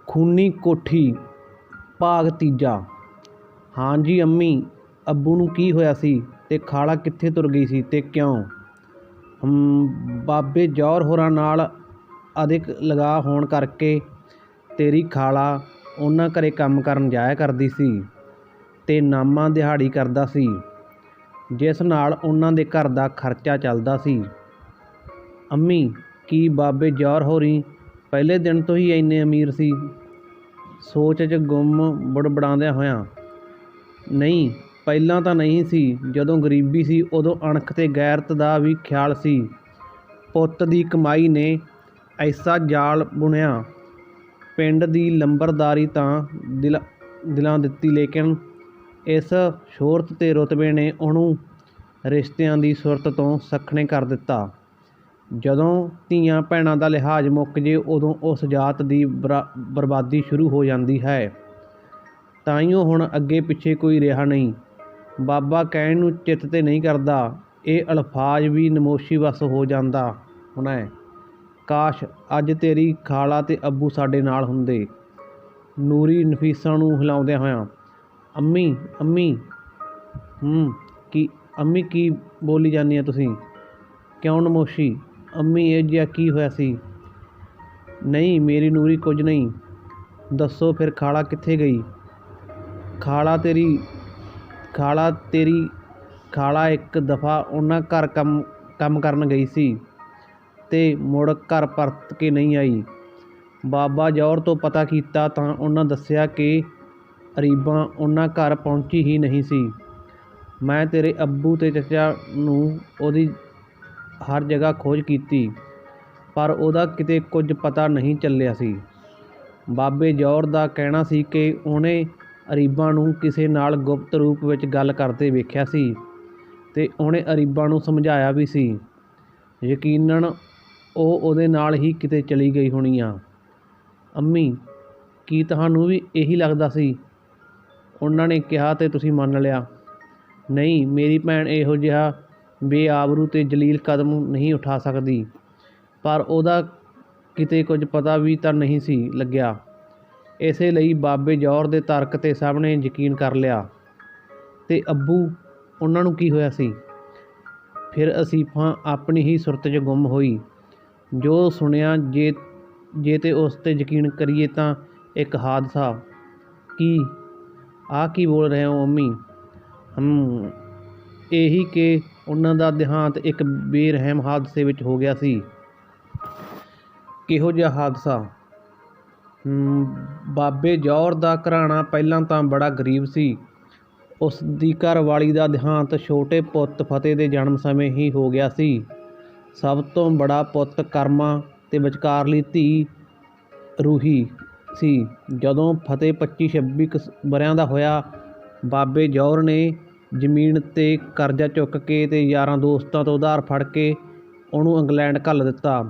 ਖੂਨੀ ਕੋਠੀ ਭਾਗ ਤੀਜਾ। ਹਾਂ ਜੀ ਅੰਮੀ, ਅੱਬੂ ਨੂੰ ਕੀ ਹੋਇਆ ਸੀ ਤੇ ਖਾਲਾ ਕਿੱਥੇ ਤੁਰ ਗਈ ਸੀ ਤੇ ਕਿਉਂ? ਬਾਬੇ ਜੌਹਰ ਹੋਰਾਂ ਨਾਲ ਅਧਿਕ ਲਗਾਅ ਹੋਣ ਕਰਕੇ ਤੇਰੀ ਖਾਲਾ ਉਹਨਾਂ ਘਰੇ ਕੰਮ ਕਰਨ ਜਾਇਆ ਕਰਦੀ ਸੀ ਤੇ ਨਾਮਾ ਦਿਹਾੜੀ ਕਰਦਾ ਸੀ, ਜਿਸ ਨਾਲ ਉਹਨਾਂ ਦੇ ਘਰ ਦਾ ਖਰਚਾ ਚੱਲਦਾ ਸੀ। ਅੰਮੀ, ਕੀ ਬਾਬੇ ਜੌਹਰ ਹੋਰੀਂ ਪਹਿਲੇ ਦਿਨ ਤੋਂ ਹੀ ਇੰਨੇ ਅਮੀਰ ਸੀ? ਸੋਚ 'ਚ ਗੁੰਮ ਬੜਬੜਾਉਂਦਿਆਂ ਹੋਇਆਂ। ਨਹੀਂ, ਪਹਿਲਾਂ ਤਾਂ ਨਹੀਂ ਸੀ। ਜਦੋਂ ਗਰੀਬੀ ਸੀ ਉਦੋਂ ਅਣਖ ਤੇ ਗੈਰਤ ਦਾ ਵੀ ਖਿਆਲ ਸੀ। ਪੁੱਤ ਦੀ ਕਮਾਈ ਨੇ ਐਸਾ ਜਾਲ ਬੁਣਿਆ। ਪਿੰਡ ਦੀ ਲੰਬਰਦਾਰੀ ਤਾਂ ਦਿਲਾਂ ਦਿੱਤੀ, ਲੇਕਿਨ ਇਸ ਸ਼ੋਹਰਤ ਤੇ ਰੁਤਬੇ ਨੇ ਉਹਨੂੰ ਰਿਸ਼ਤਿਆਂ ਦੀ ਸੁਰਤ ਤੋਂ ਸੱਖਣੇ ਕਰ ਦਿੱਤਾ। ਜਦੋਂ ਧੀਆਂ ਭੈਣਾਂ ਦਾ ਲਿਹਾਜ਼ ਮੁੱਕ ਜੇ ਉਦੋਂ ਉਸ ਜਾਤ ਦੀ ਬਰਬਾਦੀ ਸ਼ੁਰੂ ਹੋ ਜਾਂਦੀ ਹੈ। ਤਾਈਓ ਹੁਣ ਅੱਗੇ ਪਿੱਛੇ ਕੋਈ ਰਿਹਾ ਨਹੀਂ। ਬਾਬਾ ਕਹਿਣ ਨੂੰ ਚਿੱਤ ਤੇ ਨਹੀਂ ਕਰਦਾ, ਇਹ ਅਲਫਾਜ਼ ਵੀ ਨਮੋਸ਼ੀ ਵਸ ਹੋ ਜਾਂਦਾ ਹੋਣਾ। ਕਾਸ਼ ਅੱਜ ਤੇਰੀ ਖਾਲਾ ਤੇ ਅੱਬੂ ਸਾਡੇ ਨਾਲ ਹੁੰਦੇ। ਨੂਰੀ ਨਫੀਸਾ ਨੂੰ ਹਿਲਾਉਂਦਿਆਂ ਹੋਇਆਂ। ਅੰਮੀ ਅੰਮੀ ਕੀ ਅੰਮੀ, ਕੀ ਬੋਲੀ ਜਾਂਦੀ ਆ ਤੁਸੀਂ? ਕਿਉਂ ਨਮੋਸ਼ੀ? ਅੰਮੀ, ਇਹ ਜਿਹਾ ਕੀ ਹੋਇਆ ਸੀ? ਨਹੀਂ ਮੇਰੀ ਨੂਰੀ, ਕੁਝ ਨਹੀਂ। ਦੱਸੋ ਫਿਰ ਖਾਲਾ ਕਿੱਥੇ ਗਈ? ਖਾਲਾ ਇੱਕ ਦਫਾ ਉਹਨਾਂ ਘਰ ਕੰਮ ਕਰਨ ਗਈ ਸੀ ਤੇ ਮੁੜ ਘਰ ਪਰਤ ਕੇ ਨਹੀਂ ਆਈ। ਬਾਬਾ ਜੌਹਰ ਤੋਂ ਪਤਾ ਕੀਤਾ ਤਾਂ ਉਹਨਾਂ ਦੱਸਿਆ ਕਿ ਅਰੀਬਾਂ ਉਹਨਾਂ ਘਰ ਪਹੁੰਚੀ ਹੀ ਨਹੀਂ ਸੀ। ਮੈਂ ਤੇਰੇ ਅੱਬੂ ਤੇ ਚਾਚਾ ਨੂੰ ਉਹਦੀ ਹਰ ਜਗ੍ਹਾ ਖੋਜ ਕੀਤੀ, ਪਰ ਉਹਦਾ ਕਿਤੇ ਕੁਝ ਪਤਾ ਨਹੀਂ ਚੱਲਿਆ ਸੀ। ਬਾਬੇ ਜੌਹਰ ਦਾ ਕਹਿਣਾ ਸੀ ਕਿ ਉਹਨੇ ਅਰੀਬਾਂ ਨੂੰ ਕਿਸੇ ਨਾਲ ਗੁਪਤ ਰੂਪ ਵਿੱਚ ਗੱਲ ਕਰਦੇ ਵੇਖਿਆ ਸੀ ਤੇ ਉਹਨੇ ਅਰੀਬਾਂ ਨੂੰ ਸਮਝਾਇਆ ਵੀ ਸੀ। ਯਕੀਨਨ ਉਹ ਉਹਦੇ ਨਾਲ ਹੀ ਕਿਤੇ ਚਲੀ ਗਈ ਹੋਣੀ ਆ। ਅੰਮੀ, ਕੀ ਤੁਹਾਨੂੰ ਵੀ ਇਹੀ ਲੱਗਦਾ ਸੀ? ਉਹਨਾਂ ਨੇ ਕਿਹਾ ਤੇ ਤੁਸੀਂ ਮੰਨ ਲਿਆ? ਨਹੀਂ, ਮੇਰੀ ਭੈਣ ਇਹੋ ਜਿਹਾ ਬੇਆਬਰੂ ਤੇ ਜਲੀਲ ਕਦਮ ਨਹੀਂ ਉਠਾ ਸਕਦੀ, ਪਰ ਉਹਦਾ ਕਿਤੇ ਕੁਝ ਪਤਾ ਵੀ ਤਾਂ ਨਹੀਂ ਸੀ ਲੱਗਿਆ। ਇਸੇ ਲਈ ਬਾਬੇ ਜੌਹਰ ਦੇ ਤਰਕ ਤੇ ਸਭ ਨੇ ਯਕੀਨ ਕਰ ਲਿਆ। ਤੇ ਅੱਬੂ, ਉਹਨਾਂ ਨੂੰ ਕੀ ਹੋਇਆ ਸੀ? ਫਿਰ ਅਸੀਫਾ ਆਪਣੀ ਹੀ ਸੁਰਤ 'ਚ ਗੁੰਮ ਹੋਈ। ਜੋ ਸੁਣਿਆ ਜੇ ਤੇ ਉਸ 'ਤੇ ਯਕੀਨ ਕਰੀਏ ਤਾਂ ਇੱਕ ਹਾਦਸਾ। ਕੀ ਬੋਲ ਰਹੇ ਹੋ ਅੰਮੀ? ਇਹੀ ਕਿ ਉਹਨਾਂ ਦਾ ਦੇਹਾਂਤ ਇੱਕ ਬੇਰਹਿਮ ਹਾਦਸੇ ਵਿੱਚ ਹੋ ਗਿਆ ਸੀ। ਕਿਹੋ ਜਿਹਾ ਹਾਦਸਾ? ਬਾਬੇ ਜੌਹਰ ਦਾ ਘਰਾਣਾ ਪਹਿਲਾਂ ਤਾਂ ਬੜਾ ਗਰੀਬ ਸੀ। ਉਸ ਦੀ ਘਰ ਵਾਲੀ ਦਾ ਦੇਹਾਂਤ ਛੋਟੇ ਪੁੱਤ ਫਤਿਹ ਦੇ ਜਨਮ ਸਮੇਂ ਹੀ ਹੋ ਗਿਆ ਸੀ। ਸਭ ਤੋਂ ਬੜਾ ਪੁੱਤ ਕਰਮਾ ਤੇ ਵਿਚਕਾਰਲੀ ਧੀ ਰੂਹੀ ਸੀ। ਜਦੋਂ ਫਤਿਹ 25-26 ਵਰ੍ਹਿਆਂ ਦਾ ਹੋਇਆ, ਬਾਬੇ ਜੌਹਰ ਨੇ ਜ਼ਮੀਨ ਤੇ ਕਰਜ਼ਾ ਚੁੱਕ ਕੇ ਤੇ ਯਾਰਾਂ ਦੋਸਤਾਂ ਤੋਂ ਉਧਾਰ ਫੜ ਕੇ ਉਹਨੂੰ ਇੰਗਲੈਂਡ ਘੱਲ ਦਿੱਤਾ।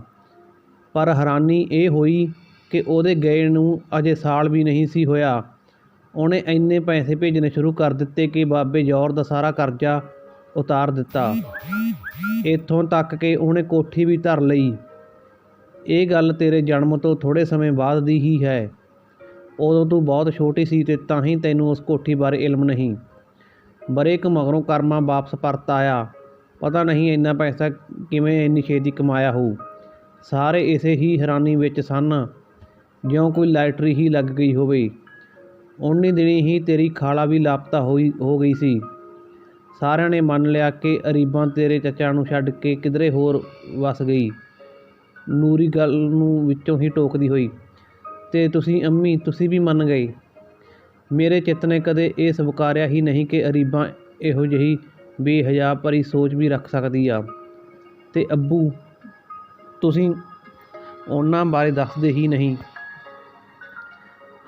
ਪਰ ਹੈਰਾਨੀ ਇਹ ਹੋਈ ਕਿ ਉਹਦੇ ਗਏ ਨੂੰ ਅਜੇ ਸਾਲ ਵੀ ਨਹੀਂ ਸੀ ਹੋਇਆ, ਉਹਨੇ ਇੰਨੇ ਪੈਸੇ ਭੇਜਣੇ ਸ਼ੁਰੂ ਕਰ ਦਿੱਤੇ ਕਿ ਬਾਬੇ ਜੌਹਰ ਦਾ ਸਾਰਾ ਕਰਜ਼ਾ ਉਤਾਰ ਦਿੱਤਾ। ਇੱਥੋਂ ਤੱਕ ਕਿ ਉਹਨੇ ਕੋਠੀ ਵੀ ਧਰ ਲਈ। ਇਹ ਗੱਲ ਤੇਰੇ ਜਨਮ ਤੋਂ ਥੋੜ੍ਹੇ ਸਮੇਂ ਬਾਅਦ ਦੀ ਹੀ ਹੈ। ਉਦੋਂ ਤੂੰ ਬਹੁਤ ਛੋਟੀ ਸੀ ਤੇ ਤਾਂ ਹੀ ਤੈਨੂੰ ਉਸ ਕੋਠੀ ਬਾਰੇ ਇਲਮ ਨਹੀਂ। ਵਰ੍ਹੇ ਕੁ ਮਗਰੋਂ ਕਰਮਾ ਵਾਪਸ ਪਰਤ ਆਇਆ। ਪਤਾ ਨਹੀਂ ਇੰਨਾ ਪੈਸਾ ਕਿਵੇਂ ਇੰਨੀ ਛੇਤੀ ਕਮਾਇਆ ਹੋਊ। ਸਾਰੇ ਇਸੇ ਹੀ ਹੈਰਾਨੀ ਵਿੱਚ ਸਨ, ਜਿਉਂ ਕੋਈ ਲਾਟਰੀ ਹੀ ਲੱਗ ਗਈ ਹੋਵੇ। ਉਨੀ ਦਿਨੀ ਹੀ ਤੇਰੀ ਖਾਲਾ ਵੀ ਲਾਪਤਾ ਹੋ ਗਈ ਸੀ। ਸਾਰਿਆਂ ਨੇ ਮੰਨ ਲਿਆ ਕਿ ਅਰੀਬਾਂ ਤੇਰੇ ਚਾਚਾ ਨੂੰ ਛੱਡ ਕੇ ਕਿਧਰੇ ਹੋਰ ਵਸ ਗਈ। ਨੂਰੀ ਗੱਲ ਨੂੰ ਵਿੱਚੋਂ ਹੀ ਟੋਕਦੀ ਹੋਈ। ਤੇ ਤੁਸੀਂ ਅੰਮੀ, ਤੁਸੀਂ ਵੀ ਮੰਨ ਗਏ? ਮੇਰੇ ਚਿੱਤ ਨੇ ਕਦੇ ਇਹ ਸਵੀਕਾਰਿਆ ਹੀ ਨਹੀਂ ਕਿ ਅਰੀਬਾਂ ਇਹੋ ਜਿਹੀ ਬੇਹਯਾ ਭਰੀ ਸੋਚ ਵੀ ਰੱਖ ਸਕਦੀ ਆ। ਤੇ ਅੱਬੂ, ਤੁਸੀਂ ਉਹਨਾਂ ਬਾਰੇ ਦੱਸਦੇ ਹੀ ਨਹੀਂ।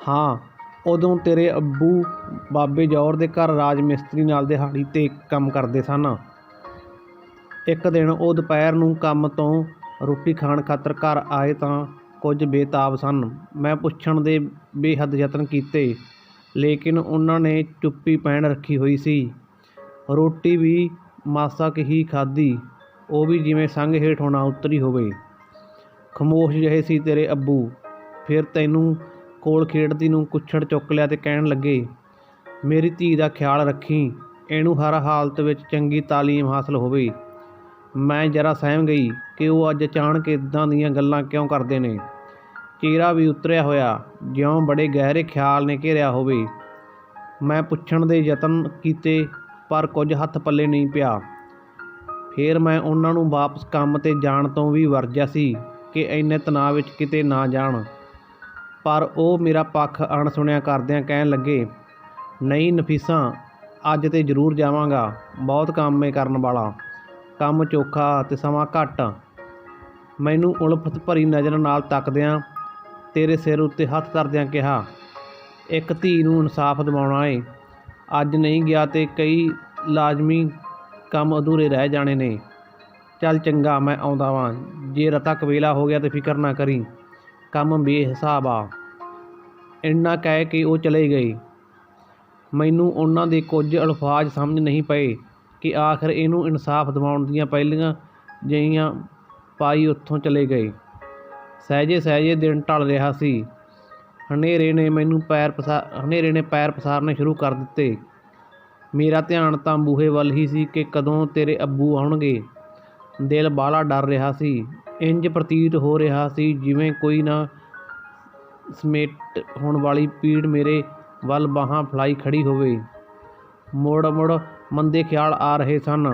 ਹਾਂ, ਉਦੋਂ ਤੇਰੇ ਅੱਬੂ ਬਾਬੇ ਜੌਹਰ ਦੇ ਘਰ ਰਾਜ ਮਿਸਤਰੀ ਨਾਲ ਦਿਹਾੜੀ 'ਤੇ ਕੰਮ ਕਰਦੇ ਸਨ। ਇੱਕ ਦਿਨ ਉਹ ਦੁਪਹਿਰ ਨੂੰ ਕੰਮ ਤੋਂ ਰੋਟੀ ਖਾਣ ਖਾਤਰ ਘਰ ਆਏ ਤਾਂ ਕੁਝ ਬੇਤਾਬ ਸਨ। ਮੈਂ ਪੁੱਛਣ ਦੇ ਬੇਹੱਦ ਯਤਨ ਕੀਤੇ, ਲੇਕਿਨ ਉਹਨਾਂ ਨੇ ਚੁੱਪੀ ਪਹਿਨ ਰੱਖੀ ਹੋਈ ਸੀ। ਰੋਟੀ ਵੀ ਮਾਸਾ ਕੁ ਹੀ ਖਾਧੀ, ਉਹ ਵੀ ਜਿਵੇਂ ਸੰਗ ਹੇਠੋਂ ਨਾ ਉਤਰੀ ਹੋਵੇ। ਖਾਮੋਸ਼ ਜਿਹੇ ਸੀ ਤੇਰੇ ਅੱਬੂ। ਫਿਰ ਤੈਨੂੰ ਕੋਲ ਖੇਡਦੀ ਨੂੰ ਕੁੱਛੜ ਚੁੱਕ ਲਿਆ ਤੇ ਕਹਿਣ ਲੱਗੇ, ਮੇਰੀ ਧੀ ਦਾ ਖਿਆਲ ਰੱਖੀ, ਇਹਨੂੰ ਹਰ ਹਾਲਤ ਵਿੱਚ ਚੰਗੀ ਤਾਲੀਮ ਹਾਸਲ ਹੋਵੇ। ਮੈਂ ਜਰਾ ਸਹਿਮ ਗਈ ਕਿ ਉਹ ਅੱਜ ਅਚਾਨਕ ਇੱਦਾਂ ਦੀਆਂ ਗੱਲਾਂ ਕਿਉਂ ਕਰਦੇ ਨੇ। ਚਿਹਰਾ ਵੀ ਉਤਰਿਆ ਹੋਇਆ, ਜਿਉਂ ਬੜੇ ਗਹਿਰੇ ਖਿਆਲ ਨੇ ਘੇਰਿਆ ਹੋਵੇ। ਮੈਂ ਪੁੱਛਣ ਦੇ ਯਤਨ ਕੀਤੇ ਪਰ ਕੁਝ ਹੱਥ ਪੱਲੇ ਨਹੀਂ ਪਿਆ। ਫਿਰ ਮੈਂ ਉਹਨਾਂ ਨੂੰ ਵਾਪਸ ਕੰਮ 'ਤੇ ਜਾਣ ਤੋਂ ਵੀ ਵਰਜਿਆ ਸੀ ਕਿ ਇੰਨੇ ਤਣਾਅ ਵਿੱਚ ਕਿਤੇ ਨਾ ਜਾਣ, ਪਰ ਉਹ ਮੇਰਾ ਪੱਖ ਅਣਸੁਣਿਆ ਕਰਦਿਆਂ ਕਹਿਣ ਲੱਗੇ, ਨਹੀਂ ਨਫੀਸਾ, ਅੱਜ ਤੇ ਜ਼ਰੂਰ ਜਾਵਾਂਗਾ, ਬਹੁਤ ਕੰਮ ਏ ਕਰਨ ਵਾਲਾ, ਕੰਮ ਚੋਖਾ ਤੇ ਸਮਾਂ ਘੱਟ। ਮੈਨੂੰ ਉਲਫਤ ਭਰੀ ਨਜ਼ਰ ਨਾਲ ਤੱਕਦਿਆਂ ਤੇਰੇ ਸਿਰ ਉੱਤੇ ਹੱਥ ਧਰਦਿਆਂ ਕਿਹਾ, ਇੱਕ ਧੀ ਨੂੰ ਇਨਸਾਫ ਦਿਵਾਉਣਾ ਏ, ਅੱਜ ਨਹੀਂ ਗਿਆ ਤੇ ਕਈ ਲਾਜ਼ਮੀ ਕੰਮ ਅਧੂਰੇ ਰਹਿ ਜਾਣੇ ਨੇ। ਚੱਲ ਚੰਗਾ, ਮੈਂ ਆਉਂਦਾ ਵਾਂ, ਜੇ ਰਤਾ ਕਵੇਲਾ ਹੋ ਗਿਆ ਤੇ ਫਿਕਰ ਨਾ ਕਰੀ, ਕੰਮ ਬੇਹਿਸਾਬ ਆ। ਇੰਨਾ ਕਹਿ ਕੇ ਉਹ ਚਲੇ ਗਏ। ਮੈਨੂੰ ਉਹਨਾਂ ਦੇ ਕੁਝ ਅਲਫਾਜ਼ ਸਮਝ ਨਹੀਂ ਪਏ ਕਿ ਆਖਰ ਇਹਨੂੰ ਇਨਸਾਫ ਦਿਵਾਉਣ ਦੀਆਂ ਪਹਿਲੀਆਂ ਜਿਹੀਆਂ ਪਾਈ ਉੱਥੋਂ ਚਲੇ ਗਏ। ਸਹਿਜੇ ਸਹਿਜੇ ਦਿਨ ਢਲ ਰਿਹਾ ਸੀ। ਹਨੇਰੇ ਨੇ ਪੈਰ ਪਸਾਰਨੇ ਸ਼ੁਰੂ ਕਰ ਦਿੱਤੇ। ਮੇਰਾ ਧਿਆਨ ਤਾਂ ਬੂਹੇ ਵੱਲ ਹੀ ਸੀ ਕਿ ਕਦੋਂ ਤੇਰੇ ਅੱਬੂ ਆਉਣਗੇ। ਦਿਲ ਬਾਹਲਾ ਡਰ ਰਿਹਾ ਸੀ। ਇੰਜ ਪ੍ਰਤੀਤ ਹੋ ਰਿਹਾ ਸੀ ਜਿਵੇਂ ਕੋਈ ਨਾ ਸਮੇਟ ਹੋਣ ਵਾਲੀ ਪੀੜ ਮੇਰੇ ਵੱਲ ਬਾਹਾਂ ਫੈਲਾਈ ਖੜੀ ਹੋਵੇ। ਮੁੜ ਮੁੜ ਮੰਦੇ ਖਿਆਲ ਆ ਰਹੇ ਸਨ।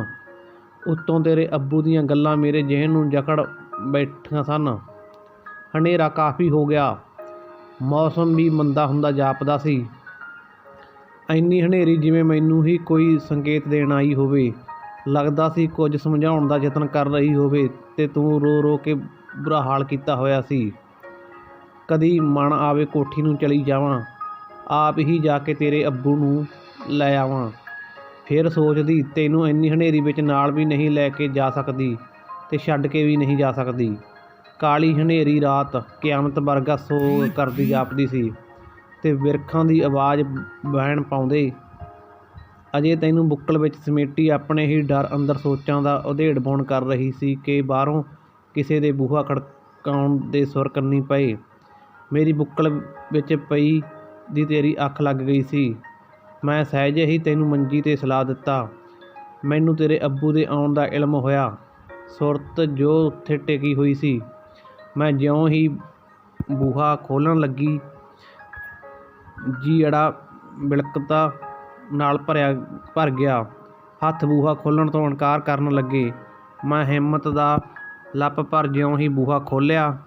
ਉੱਤੋਂ ਤੇਰੇ ਅੱਬੂ ਦੀਆਂ ਗੱਲਾਂ ਮੇਰੇ ਜ਼ਿਹਨ ਨੂੰ ਜਕੜ ਬੈਠੀਆਂ ਸਨ। ਹਨੇਰਾ ਕਾਫੀ ਹੋ ਗਿਆ। ਮੌਸਮ ਵੀ ਮੰਦਾ ਹੁੰਦਾ ਜਾਪਦਾ ਸੀ। ਇੰਨੀ ਹਨੇਰੀ ਜਿਵੇਂ ਮੈਨੂੰ ਹੀ ਕੋਈ ਸੰਕੇਤ ਦੇਣ ਆਈ ਹੋਵੇ। ਲੱਗਦਾ ਸੀ ਕੁਝ ਸਮਝਾਉਣ ਦਾ ਯਤਨ ਕਰ ਰਹੀ ਹੋਵੇ ਤੇ ਤੂੰ ਰੋ ਰੋ ਕੇ ਬੁਰਾ ਹਾਲ ਕੀਤਾ ਹੋਇਆ ਸੀ। ਕਦੀ ਮਨ ਆਵੇ ਕੋਠੀ ਨੂੰ ਚਲੀ ਜਾਵਾਂ, ਆਪ ਹੀ ਜਾ ਕੇ ਤੇਰੇ ਅੱਬੂ ਨੂੰ ਲੈ ਆਵਾਂ। ਫਿਰ ਸੋਚਦੀ, ਤੈਨੂੰ ਇੰਨੀ ਹਨੇਰੀ ਵਿੱਚ ਨਾਲ ਵੀ ਨਹੀਂ ਲੈ ਕੇ ਜਾ ਸਕਦੀ ਤੇ ਛੱਡ ਕੇ ਵੀ ਨਹੀਂ ਜਾ ਸਕਦੀ। ਕਾਲੀ ਹਨੇਰੀ ਰਾਤ ਕਿਆਮਤ ਵਰਗਾ ਸੋਗ ਕਰਦੀ ਜਾਪਦੀ ਸੀ ਤੇ ਬਿਰਖਾਂ ਦੀ ਆਵਾਜ਼ ਵਹਿਣ ਪਾਉਂਦੇ ਅਜੇ ਤੈਨੂੰ ਬੁੱਕਲ ਵਿੱਚ ਸਮੇਟੀ ਆਪਣੇ ਹੀ ਡਰ ਅੰਦਰ ਸੋਚਾਂ ਦਾ ਉਧੇੜ ਬੁਣ ਕਰ ਰਹੀ ਸੀ ਕਿ ਬਾਹਰੋਂ ਕਿਸੇ ਦੇ ਬੂਹਾ ਖੜਕਾਉਣ ਦੇ ਸੁਰ ਕੰਨੀ ਪਏ। ਮੇਰੀ ਬੁੱਕਲ ਵਿੱਚ ਪਈ ਦੀ ਤੇਰੀ ਅੱਖ ਲੱਗ ਗਈ ਸੀ। ਮੈਂ ਸਹਿਜੇ ਹੀ ਤੈਨੂੰ ਮੰਜੀ 'ਤੇ ਸੁਲਾ ਦਿੱਤਾ। ਮੈਨੂੰ ਤੇਰੇ ਅੱਬੂ ਦੇ ਆਉਣ ਦਾ ਇਲਮ ਹੋਇਆ। ਸੁਰਤ ਜੋ ਉੱਥੇ ਟਿਕੀ ਹੋਈ ਸੀ। ਮੈਂ ਜਿਉਂ ਹੀ ਬੂਹਾ ਖੋਲ੍ਹਣ ਲੱਗੀ, ਜੀ ਅੜਾ ਬਿਲਕਤਾ ਨਾਲ ਭਰ ਗਿਆ। ਹੱਥ ਬੂਹਾ ਖੋਲ੍ਹਣ ਤੋਂ ਇਨਕਾਰ ਕਰਨ ਲੱਗੇ। ਮੈਂ ਹਿੰਮਤ ਦਾ ਲੱਪ ਭਰ ਜਿਉਂ ਹੀ ਬੂਹਾ ਖੋਲ੍ਹਿਆ